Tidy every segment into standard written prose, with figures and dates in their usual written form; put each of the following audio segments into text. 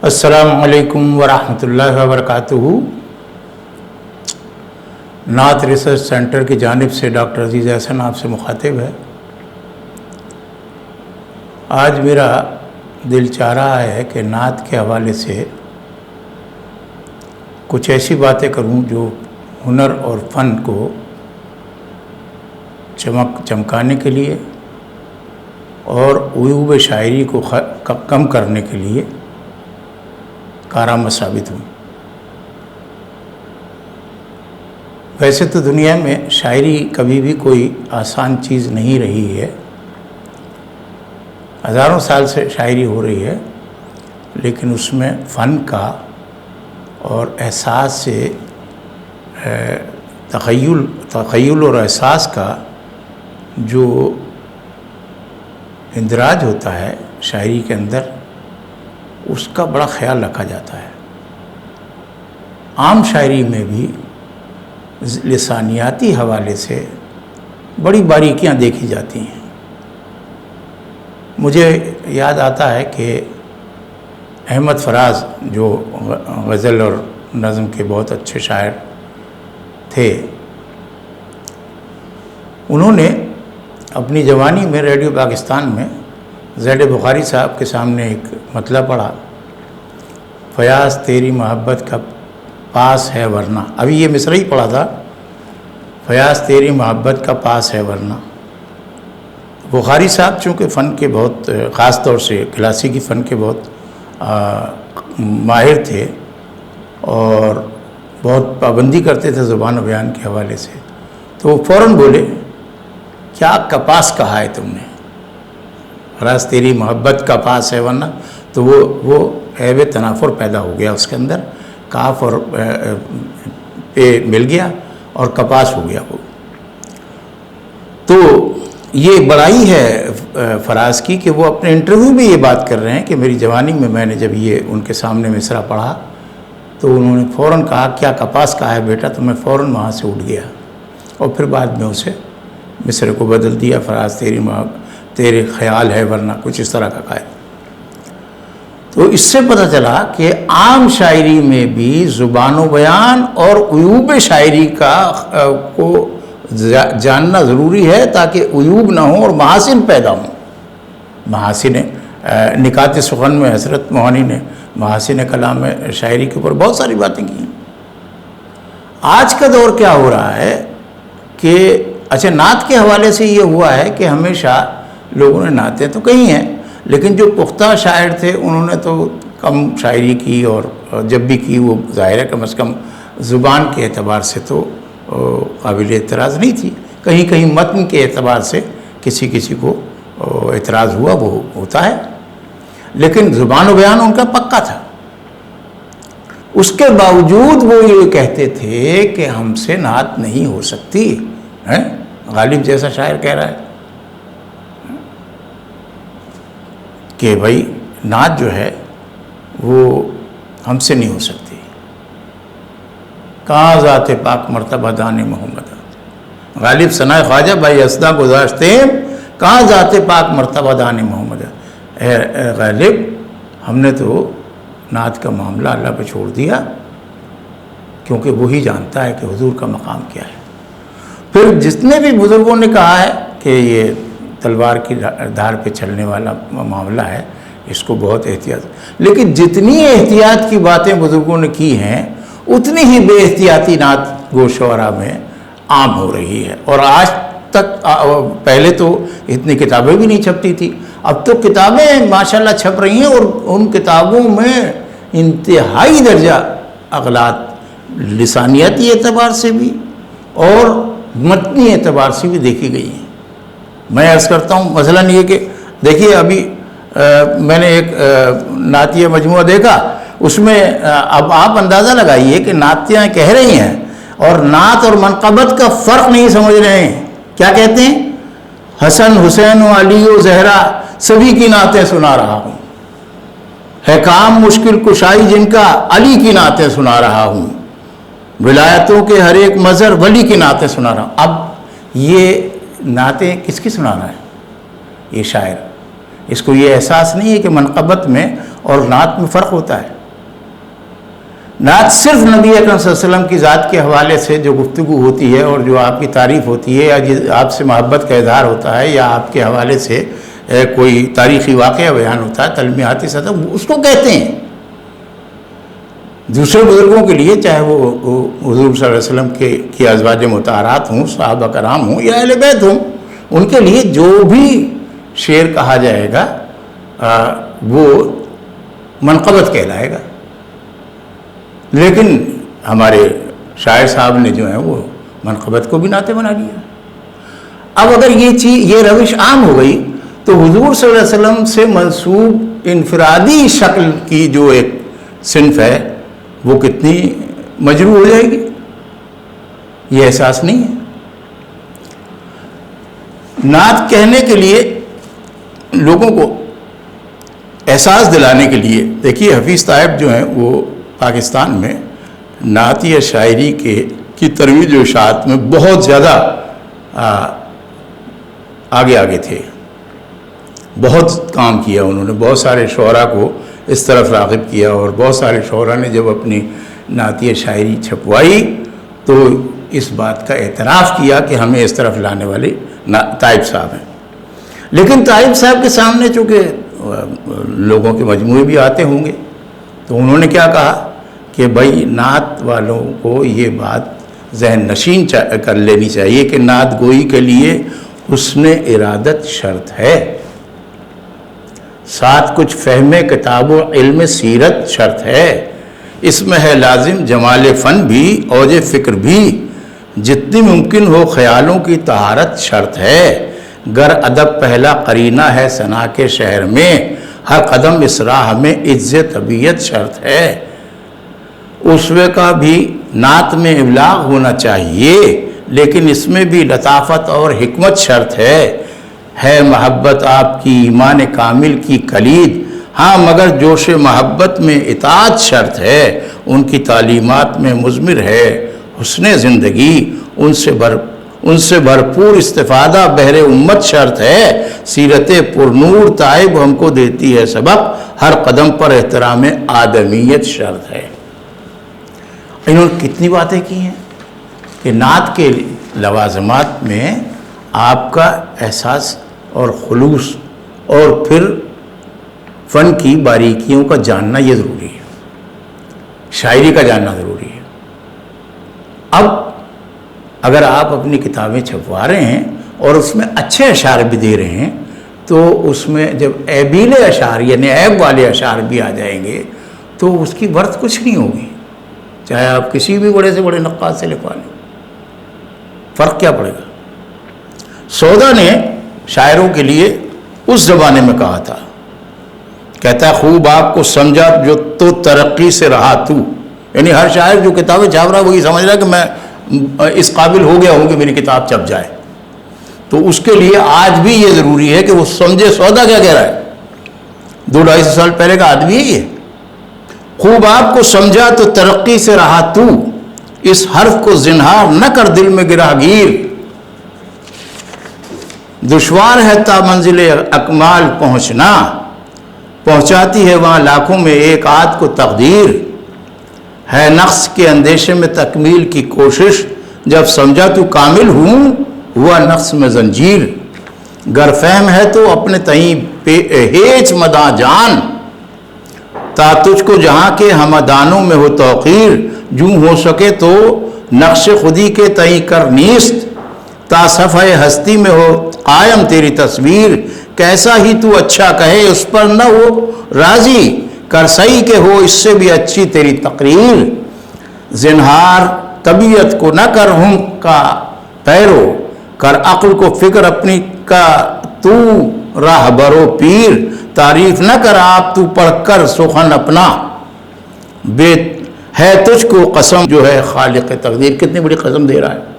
السلام علیکم ورحمۃ اللہ وبرکاتہ۔ نعت ریسرچ سینٹر کی جانب سے ڈاکٹر عزیز احسن آپ سے مخاطب ہے۔ آج میرا دل چاہ رہا ہے کہ نعت کے حوالے سے کچھ ایسی باتیں کروں جو ہنر اور فن کو چمکانے کے لیے اور عیوب شاعری کو کم کرنے کے لیے کارآمد ثابت ہوں۔ ویسے تو دنیا میں شاعری کبھی بھی کوئی آسان چیز نہیں رہی ہے، ہزاروں سال سے شاعری ہو رہی ہے، لیکن اس میں فن کا اور احساس سے تخیل اور احساس کا جو اندراج ہوتا ہے شاعری کے اندر، اس کا بڑا خیال رکھا جاتا ہے۔ عام شاعری میں بھی لسانیاتی حوالے سے بڑی باریکیاں دیکھی جاتی ہیں۔ مجھے یاد آتا ہے کہ احمد فراز جو غزل اور نظم کے بہت اچھے شاعر تھے، انہوں نے اپنی جوانی میں ریڈیو پاکستان میں زید بخاری صاحب کے سامنے ایک مطلع پڑھا، فیاض تیری محبت کا پاس ہے ورنہ۔ ابھی یہ مصرع ہی پڑھا تھا، فیاض تیری محبت کا پاس ہے ورنہ۔ بخاری صاحب چونکہ فن کے بہت خاص طور سے کلاسیکی فن کے بہت ماہر تھے اور بہت پابندی کرتے تھے زبان و بیان کے حوالے سے، تو وہ فوراً بولے، کیا کپاس کہا ہے تم نے؟ فیاض تیری محبت کا پاس ہے ورنہ۔ تو وہ عیب تنافر پیدا ہو گیا اس کے اندر، کاف اور پہ مل گیا اور کپاس ہو گیا وہ۔ تو یہ بڑائی ہے فراز کی کہ وہ اپنے انٹرویو میں یہ بات کر رہے ہیں کہ میری جوانی میں نے جب یہ ان کے سامنے مصرع پڑھا تو انہوں نے فوراً کہا، کیا کپاس کہا ہے بیٹا؟ تو میں فوراً وہاں سے اٹھ گیا اور پھر بعد میں اسے مصرع کو بدل دیا، فراز تیرے خیال ہے ورنہ، کچھ اس طرح کا کہا ہے۔ تو اس سے پتہ چلا کہ عام شاعری میں بھی زبان و بیان اور عیوب شاعری کو جاننا ضروری ہے تاکہ عیوب نہ ہوں اور محاسن پیدا ہوں۔ محاسن نکات سخن میں حضرت موہانی نے محاسن کلام میں شاعری کے اوپر بہت ساری باتیں کی ہیں۔ آج کا دور کیا ہو رہا ہے کہ اچھا، نعت کے حوالے سے یہ ہوا ہے کہ ہمیشہ لوگوں نے نعتیں تو کہی ہیں، لیکن جو پختہ شاعر تھے انہوں نے تو کم شاعری کی، اور جب بھی کی وہ ظاہر ہے کم از کم زبان کے اعتبار سے تو قابل اعتراض نہیں تھی۔ کہیں کہیں متن کے اعتبار سے کسی کو اعتراض ہوا، وہ ہوتا ہے، لیکن زبان و بیان ان کا پکا تھا۔ اس کے باوجود وہ یہ کہتے تھے کہ ہم سے نعت نہیں ہو سکتی۔ غالب جیسا شاعر کہہ رہا ہے کہ بھائی نعت جو ہے وہ ہم سے نہیں ہو سکتی۔ کہاں ذات پاک مرتبہ دان محمد، غالب ثنا خواجہ بھائی اسدا گزاشتے، کہاں ذات پاک مرتبہ دان محمد۔ اے غالب، ہم نے تو نعت کا معاملہ اللہ پہ چھوڑ دیا، کیونکہ وہی جانتا ہے کہ حضور کا مقام کیا ہے۔ پھر جتنے بھی بزرگوں نے کہا ہے کہ یہ تلوار کی دھار پہ چلنے والا معاملہ ہے، اس کو بہت احتیاط، لیکن جتنی احتیاط کی باتیں بزرگوں نے کی ہیں اتنی ہی بے احتیاطی نعت گو شعراء میں عام ہو رہی ہے۔ اور آج تک، پہلے تو اتنی کتابیں بھی نہیں چھپتی تھی، اب تو کتابیں ماشاءاللہ چھپ رہی ہیں، اور ان کتابوں میں انتہائی درجہ اغلاط لسانیاتی اعتبار سے بھی اور متنی اعتبار سے بھی دیکھی گئی ہیں۔ میں عرض کرتا ہوں مثلاً یہ کہ دیکھیے، ابھی میں نے ایک نعتیہ مجموعہ دیکھا، اس میں اب آپ اندازہ لگائیے کہ نعتیاں کہہ رہی ہیں اور نعت اور منقبت کا فرق نہیں سمجھ رہے ہیں۔ کیا کہتے ہیں؟ حسن حسین و علی و زہرا سبھی کی نعتیں سنا رہا ہوں، ہے کام مشکل کشائی جن کا علی کی نعتیں سنا رہا ہوں، ولایتوں کے ہر ایک مظہر ولی کی نعتیں سنا رہا ہوں۔ اب یہ نعتیں کس کی سنا رہا ہے؟ یہ شاعر۔ اس کو یہ احساس نہیں ہے کہ منقبت میں اور نعت میں فرق ہوتا ہے. نعت صرف نبی اکرم صلی اللہ علیہ وسلم کی ذات کے حوالے سے جو گفتگو ہوتی ہے اور جو آپ کی تعریف ہوتی ہے یا آپ سے محبت کا اظہار ہوتا ہے یا آپ کے حوالے سے کوئی تاریخی واقعہ بیان ہوتا ہے تلمیحاتی سطح، اس کو کہتے ہیں. دوسرے بزرگوں کے لیے چاہے وہ حضور صلی اللہ علیہ وسلم کی ازواج مطہرات ہوں، صحابہ کرام ہوں یا اہل بیت ہوں، ان کے لیے جو بھی شعر کہا جائے گا وہ منقبت کہلائے گا. لیکن ہمارے شاعر صاحب نے جو ہے وہ منقبت کو بھی نعت بنا لیا. اب اگر یہ روش عام ہو گئی تو حضور صلی اللہ علیہ وسلم سے منسوب انفرادی شکل کی جو ایک صنف ہے وہ کتنی مجروح ہو جائے گی. یہ احساس نہیں ہے. نعت کہنے کے لیے لوگوں کو احساس دلانے کے لیے دیکھیے حفیظ طائب جو ہیں وہ پاکستان میں نعتیہ شاعری کی ترویج و اشاعت میں بہت زیادہ آگے تھے. بہت کام کیا انہوں نے، بہت سارے شعراء کو اس طرف راغب کیا، اور بہت سارے شعراء نے جب اپنی نعتیہ شاعری چھپوائی تو اس بات کا اعتراف کیا کہ ہمیں اس طرف لانے والے طائب صاحب ہیں. لیکن طائب صاحب کے سامنے چونکہ لوگوں کے مجموعے بھی آتے ہوں گے تو انہوں نے کیا کہا کہ بھائی نعت والوں کو یہ بات ذہن نشین کر لینی چاہیے کہ نعت گوئی کے لیے حسن ارادت شرط ہے، ساتھ کچھ فہم کتاب و علم سیرت شرط ہے، اس میں ہے لازم جمال فن بھی اوج فکر بھی، جتنی ممکن ہو خیالوں کی طہارت شرط ہے، گر ادب پہلا قرینہ ہے ثنا کے شہر میں، ہر قدم اس راہ میں عز طبیعت شرط ہے. اسوے کا بھی نعت میں ابلاغ ہونا چاہیے، لیکن اس میں بھی لطافت اور حکمت شرط ہے محبت آپ کی ایمان کامل کی کلید، ہاں مگر جوش محبت میں اطاعت شرط ہے، ان کی تعلیمات میں مضمر ہے حسن زندگی، ان سے بھرپور استفادہ بہر امت شرط ہے، سیرت پرنور طائب ہم کو دیتی ہے سبق، ہر قدم پر احترام آدمیت شرط ہے. انہوں نے کتنی باتیں کی ہیں کہ نعت کے لوازمات میں آپ کا احساس اور خلوص اور پھر فن کی باریکیوں کا جاننا یہ ضروری ہے، شاعری کا جاننا ضروری ہے. اب اگر آپ اپنی کتابیں چھپوا رہے ہیں اور اس میں اچھے اشعار بھی دے رہے ہیں تو اس میں جب عیبیل اشعار یعنی عیب والے اشعار بھی آ جائیں گے تو اس کی ورث کچھ نہیں ہوگی، چاہے آپ کسی بھی بڑے سے بڑے نقاد سے لکھوا لیں، فرق کیا پڑے گا. سودا نے شاعروں کے لیے اس زمانے میں کہا تھا، کہتا ہے خوب آپ کو سمجھا جو تو ترقی سے رہا تو، یعنی ہر شاعر جو کتابیں چھاپ رہا ہے وہی سمجھ رہا ہے کہ میں اس قابل ہو گیا ہوں کہ میری کتاب چھپ جائے. تو اس کے لیے آج بھی یہ ضروری ہے کہ وہ سمجھے سودا کیا کہہ رہا ہے. 200-250 سال پہلے کا آدمی ہے یہ. خوب آپ کو سمجھا تو ترقی سے رہا تو، اس حرف کو زنہار نہ کر دل میں گرہ گیر، دشوار ہے تا منزل اکمال پہنچنا، پہنچاتی ہے وہاں لاکھوں میں ایک آدھ کو تقدیر، ہے نقص کے اندیشے میں تکمیل کی کوشش، جب سمجھا تو کامل ہوں ہوا نقص میں زنجیر، گر فہم ہے تو اپنے تئیں ہیچ مداں جان، تا تجھ کو جہاں کے ہمدانوں میں ہو توقیر، جوں ہو سکے تو نقش خودی کے تئیں کر نیست، تا صفحہ ہستی میں ہو قائم تیری تصویر، کیسا ہی تو اچھا کہے اس پر نہ ہو راضی، کر سہی کے ہو اس سے بھی اچھی تیری تقریر، زنہار طبیعت کو نہ کر ہم کا پیرو، کر عقل کو فکر اپنی کا تو راہ برو پیر، تعریف نہ کر آپ تو پڑھ کر سخن اپنا، بے ہے تجھ کو قسم جو ہے خالق تقدیر. کتنی بڑی قسم دے رہا ہے.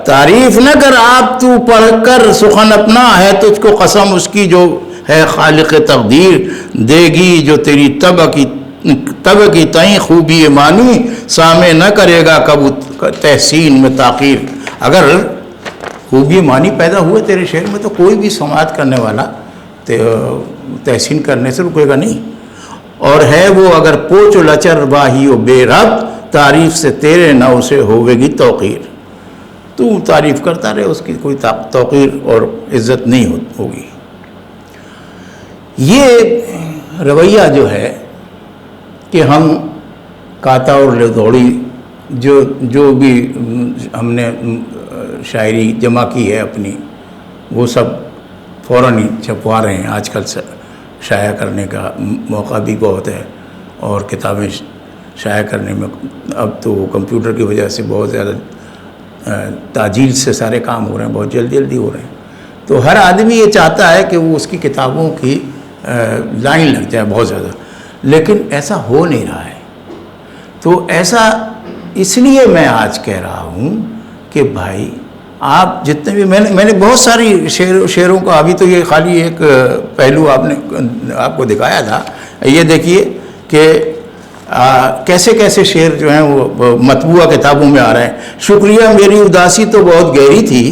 تعریف نہ کر آپ تو پڑھ کر سخن اپنا، ہے تجھ کو قسم اس کی جو ہے خالق تقدیر، دے گی جو تیری طبع کی تئیں خوبی مانی، سامع نہ کرے گا کبو تحسین میں تاخیر. اگر خوبی مانی پیدا ہوئے تیرے شعر میں تو کوئی بھی سماعت کرنے والا تحسین کرنے سے رکے گا نہیں. اور ہے وہ اگر پوچ و لچر واہی و بے رب، تعریف سے تیرے نہ اسے ہوے گی توقیر. تو تعریف کرتا رہے، اس کی کوئی توقیر اور عزت نہیں ہوگی. یہ رویہ جو ہے کہ ہم کاتا اور لدوڑی جو بھی ہم نے شاعری جمع کی ہے اپنی، وہ سب فوراً ہی چھپوا رہے ہیں. آج کل شائع کرنے کا موقع بھی بہت ہے، اور کتابیں شائع کرنے میں اب تو کمپیوٹر کی وجہ سے بہت زیادہ تعجیل سے سارے کام ہو رہے ہیں، بہت جلدی ہو رہے ہیں. تو ہر آدمی یہ چاہتا ہے کہ وہ اس کی کتابوں کی لائن لگ جائے بہت زیادہ، لیکن ایسا ہو نہیں رہا ہے. تو ایسا اس لیے میں آج کہہ رہا ہوں کہ بھائی آپ جتنے بھی میں نے بہت ساری شعروں کا، ابھی تو یہ خالی ایک پہلو آپ کو دکھایا تھا. یہ دیکھیے کہ کیسے کیسے شعر جو ہیں وہ مطبوعہ کتابوں میں آ رہے ہیں. شکریہ میری اداسی تو بہت گہری تھی،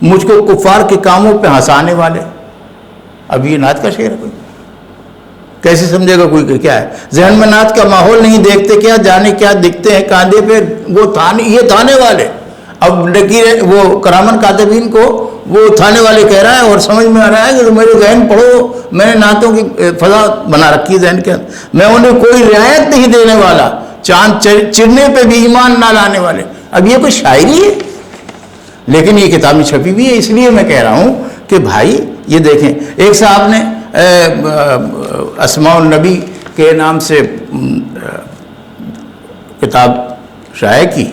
مجھ کو کفار کے کاموں پہ ہنسانے والے. اب یہ نعت کا شعر ہے کوئی؟ کیسے سمجھے گا کوئی کہ کیا ہے؟ ذہن میں نعت کا ماحول نہیں دیکھتے کیا، جانے کیا دکھتے ہیں کاندھے پہ وہ یہ تھانے والے. اب لکیر وہ کرامن کاتبین کو وہ تھانے والے کہہ رہا ہے، اور سمجھ میں آ رہا ہے کہ میرے ذہن پڑھو، میں نے نعتوں کی فضا بنا رکھی ہے ذہن کے اندر. میں انہیں کوئی رعایت نہیں دینے والا، چاند چرنے پہ بھی ایمان نہ لانے والے. اب یہ کوئی شاعری ہے؟ لیکن یہ کتابیں چھپی بھی ہے. اس لیے میں کہہ رہا ہوں کہ بھائی یہ دیکھیں، ایک صاحب نے اسماء النبی کے نام سے کتاب شائع کی،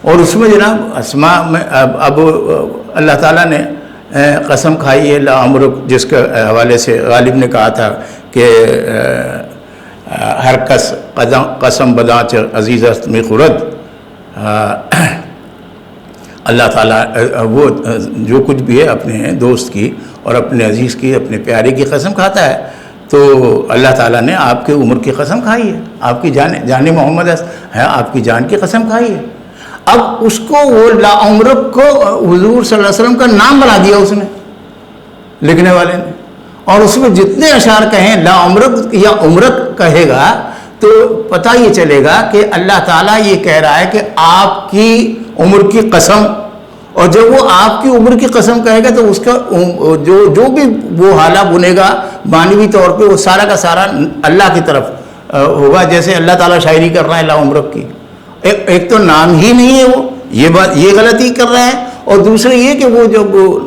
اور اس میں جناب اسماء میں اب اللہ تعالیٰ نے قسم کھائی ہے لعمرک، جس کے حوالے سے غالب نے کہا تھا کہ ہر کس قسم بدانچ عزیز است میں خورد. اللہ تعالیٰ وہ جو کچھ بھی ہے اپنے دوست کی اور اپنے عزیز کی، اپنے پیارے کی قسم کھاتا ہے. تو اللہ تعالیٰ نے آپ کی عمر کی قسم کھائی ہے، آپ کی جان محمد ہے، آپ کی جان کی قسم کھائی ہے. اب اس کو وہ لعمرک کو حضور صلی اللہ علیہ وسلم کا نام بنا دیا اس نے، لکھنے والے نے. اور اس میں جتنے اشعار کہیں لعمرک یا عمرک کہے گا تو پتہ یہ چلے گا کہ اللہ تعالیٰ یہ کہہ رہا ہے کہ آپ کی عمر کی قسم. اور جب وہ آپ کی عمر کی قسم کہے گا تو اس کا جو بھی وہ حالہ بنے گا معنوی طور پہ، وہ سارا کا سارا اللہ کی طرف ہوگا. جیسے اللہ تعالیٰ شاعری کر رہا ہے لعمرک کی، ایک تو نام ہی نہیں ہے وہ، یہ غلطی کر رہا ہے. اور دوسرے یہ کہ وہ جو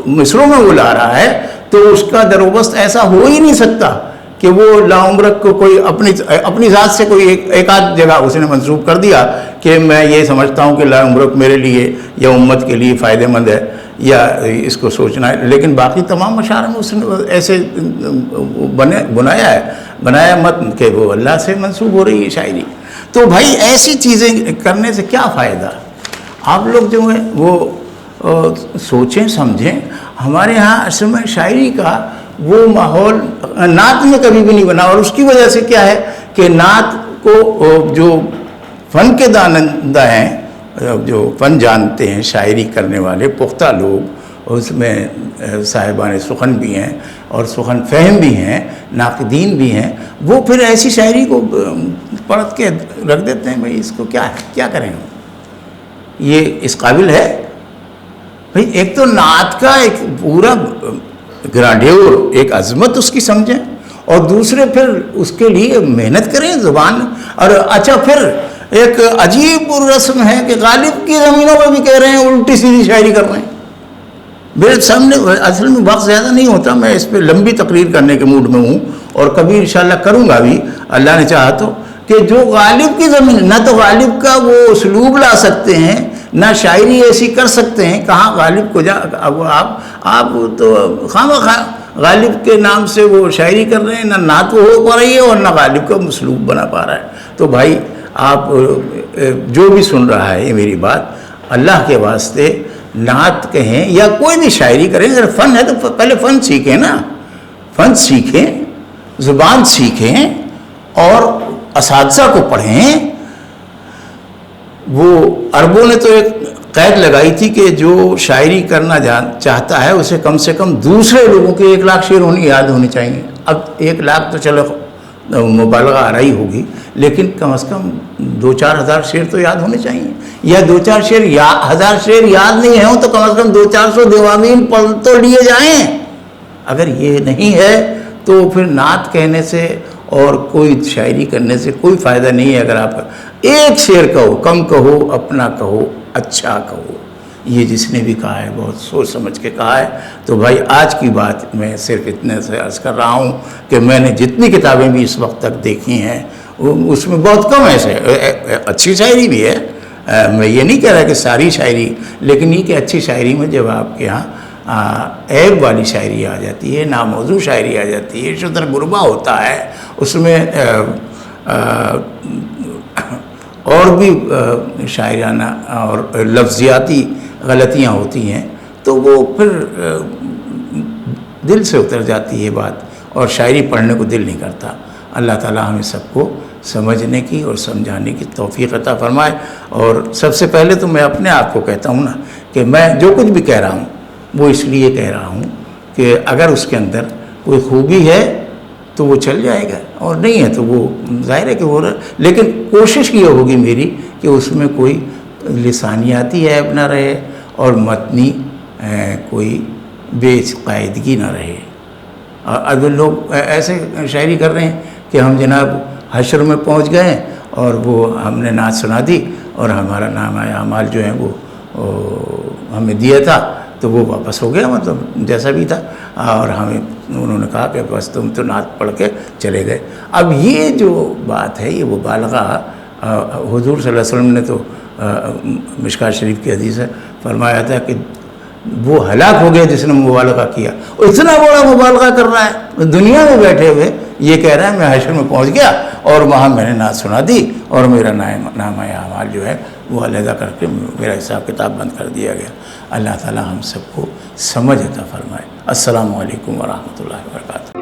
مصروں میں وہ لا رہا ہے تو اس کا دروبست ایسا ہو ہی نہیں سکتا کہ وہ لعمرک کو کوئی اپنی ذات سے کوئی ایک آدھ جگہ اس نے منسوب کر دیا کہ میں یہ سمجھتا ہوں کہ لعمرک میرے لیے یا امت کے لیے فائدہ مند ہے، یا اس کو سوچنا ہے. لیکن باقی تمام اشعار میں اس نے ایسے بنایا مت کہ وہ اللہ سے منسوب ہو رہی ہے شاعری. تو بھائی ایسی چیزیں کرنے سے کیا فائدہ؟ آپ لوگ جو ہیں وہ سوچیں سمجھیں. ہمارے ہاں اصل میں شاعری کا وہ ماحول نعت میں کبھی بھی نہیں بنا، اور اس کی وجہ سے کیا ہے کہ نعت کو جو فن کے دانندہ ہیں، جو فن جانتے ہیں، شاعری کرنے والے پختہ لوگ، اس میں صاحبان سخن بھی ہیں اور سخن فہم بھی ہیں، ناقدین بھی ہیں، وہ پھر ایسی شاعری کو پڑھ کے رکھ دیتے ہیں. بھائی اس کو کیا کریں ہم؟ یہ اس قابل ہے؟ بھائی ایک تو نعت کا ایک پورا گراڈیور، ایک عظمت اس کی سمجھیں، اور دوسرے پھر اس کے لیے محنت کریں زبان. اور اچھا پھر ایک عجیب رسم ہے کہ غالب کی زمینوں میں بھی کہہ رہے ہیں الٹی سیدھی شاعری کر رہے ہیں. میرے سامنے اصل میں وقت زیادہ نہیں ہوتا، میں اس پہ لمبی تقریر کرنے کے موڈ میں ہوں، اور کبھی انشاءاللہ کروں گا بھی اللہ نے چاہا تو، کہ جو غالب کی زمین، نہ تو غالب کا وہ اسلوب لا سکتے ہیں، نہ شاعری ایسی کر سکتے ہیں. کہاں غالب کو آپ تو خواہ غالب کے نام سے وہ شاعری کر رہے ہیں، نہ نعت ہو پا رہی ہے اور نہ غالب کا اسلوب بنا پا رہا ہے. تو بھائی آپ جو بھی سن رہا ہے یہ میری بات، اللہ کے واسطے نعت کہیں یا کوئی بھی شاعری کریں، اگر فن ہے تو پہلے فن سیکھیں نا، فن سیکھیں، زبان سیکھیں، اور اساتذہ کو پڑھیں. وہ عربوں نے تو ایک قید لگائی تھی کہ جو شاعری کرنا چاہتا ہے اسے کم سے کم دوسرے لوگوں کے 1 لاکھ شعر یاد ہونے چاہیے. اب 1 لاکھ تو چلو مبالغہ آ رہی ہوگی، لیکن کم از کم 2-4 ہزار شعر تو یاد ہونے چاہیے، یا 2-4 شعر ہزار شعر یاد نہیں ہوں تو کم از کم 200-400 دیوامین پڑھ تو لیے جائیں۔ اگر یہ نہیں ہے تو پھر نعت کہنے سے اور کوئی شاعری کرنے سے کوئی فائدہ نہیں ہے۔ اگر آپ ایک شعر کہو، کم کہو، اپنا کہو، اچھا کہو، یہ جس نے بھی کہا ہے بہت سوچ سمجھ کے کہا ہے۔ تو بھائی آج کی بات میں صرف اتنے سے عرض کر رہا ہوں کہ میں نے جتنی کتابیں بھی اس وقت تک دیکھی ہیں اس میں بہت کم ایسے اچھی شاعری بھی ہے، میں یہ نہیں کہہ رہا کہ ساری شاعری، لیکن یہ کہ اچھی شاعری میں جب آپ کے ہاں عیب والی شاعری آ جاتی ہے، ناموضوع شاعری آ جاتی ہے، شتر غربہ ہوتا ہے، اس میں اور بھی شاعرانہ اور لفظیاتی غلطیاں ہوتی ہیں، تو وہ پھر دل سے اتر جاتی ہے بات، اور شاعری پڑھنے کو دل نہیں کرتا۔ اللہ تعالیٰ ہمیں سب کو سمجھنے کی اور سمجھانے کی توفیق عطا فرمائے۔ اور سب سے پہلے تو میں اپنے آپ کو کہتا ہوں نا کہ میں جو کچھ بھی کہہ رہا ہوں وہ اس لیے کہہ رہا ہوں کہ اگر اس کے اندر کوئی خوبی ہے تو وہ چل جائے گا، اور نہیں ہے تو وہ ظاہر ہے کہ وہ لیکن کوشش یہ ہوگی میری کہ اس میں کوئی لسانیاتی عیب نہ رہے اور متنی کوئی بے قاعدگی نہ رہے۔ اب لوگ ایسے شاعری کر رہے ہیں کہ ہم جناب حشر میں پہنچ گئے اور وہ ہم نے نعت سنا دی اور ہمارا نام اعمال جو ہے وہ ہمیں دیا تھا تو وہ واپس ہو گیا، مطلب جیسا بھی تھا، اور ہمیں انہوں نے کہا کہ بس تم تو نعت پڑھ کے چلے گئے۔ اب یہ جو بات ہے یہ مبالغہ، حضور صلی اللہ علیہ وسلم نے تو مشکوٰۃ شریف کی حدیث ہے فرمایا تھا کہ وہ ہلاک ہو گیا جس نے مبالغہ کیا، اتنا بڑا مبالغہ کر رہا ہے دنیا میں بیٹھے ہوئے، یہ کہہ رہا ہے میں حشر میں پہنچ گیا اور وہاں میں نے نعت سنا دی اور میرا نامہ اعمال جو ہے وہ علیحدہ کر کے میرا حساب کتاب بند کر دیا گیا۔ اللہ تعالی ہم سب کو سمجھ عطا فرمائے۔ السلام علیکم ورحمۃ اللہ وبرکاتہ۔